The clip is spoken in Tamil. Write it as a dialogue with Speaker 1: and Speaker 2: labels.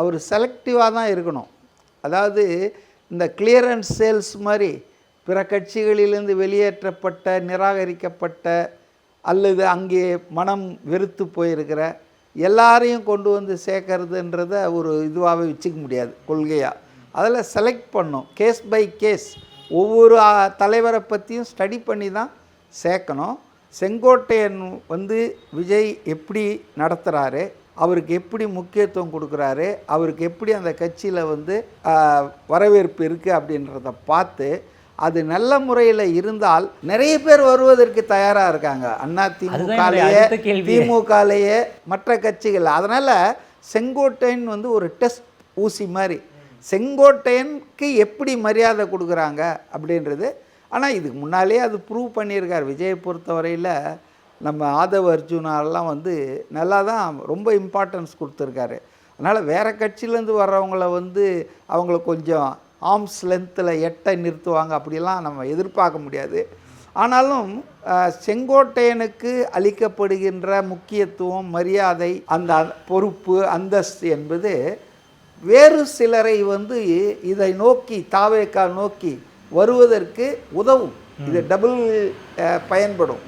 Speaker 1: அவர் செலக்டிவாக தான் இருக்கணும். அதாவது இந்த கிளியரன்ஸ் சேல்ஸ் மாதிரி பிற கட்சிகளிலிருந்து வெளியேற்றப்பட்ட, நிராகரிக்கப்பட்ட அல்லது அங்கே மனம் வெறுத்து போயிருக்கிற எல்லாரையும் கொண்டு வந்து சேர்க்கறதுன்றத ஒரு இதுவாகவே வச்சுக்க முடியாது கொள்கையாக. அதில் செலக்ட் பண்ணும், கேஸ் பை கேஸ் ஒவ்வொரு தலைவரை பற்றியும் ஸ்டடி பண்ணி தான் சேர்க்கணும். செங்கோட்டையன் விஜய் எப்படி நடத்துகிறாரு, அவருக்கு எப்படி முக்கியத்துவம் கொடுக்குறாரு, அவருக்கு எப்படி அந்த கட்சியில் வரவேற்பு இருக்குது அப்படின்றத பார்த்து அது நல்ல முறையில் இருந்தால் நிறைய பேர் வருவதற்கு தயாராக இருக்காங்க. திமுகலேயே மற்ற கட்சிகள். அதனால் செங்கோட்டையன் ஒரு டெஸ்ட் ஊசி மாதிரி. செங்கோட்டையனுக்கு எப்படி மரியாதை கொடுக்குறாங்க அப்படின்றது. ஆனால் இதுக்கு முன்னாலே அது ப்ரூவ் பண்ணியிருக்கார். விஜயை பொறுத்தவரையில் நம்ம ஆதவ் அர்ஜுனாலாம் நல்லா தான் ரொம்ப இம்பார்ட்டன்ஸ் கொடுத்துருக்காரு. அதனால் வேறு கட்சியிலேருந்து வர்றவங்கள அவங்கள கொஞ்சம் ஆர்ம்ஸ் லென்த்தில் எட்ட நிறுத்துவாங்க அப்படிலாம் நம்ம எதிர்பார்க்க முடியாது. ஆனாலும் செங்கோட்டையனுக்கு அளிக்கப்படுகின்ற முக்கியத்துவம், மரியாதை, அந்த பொறுப்பு, அந்தஸ்து என்பது வேறு சிலரை இதை நோக்கி தாவேக்கா நோக்கி வருவதற்கு உதவும். இது டபுள் பயன்படும்.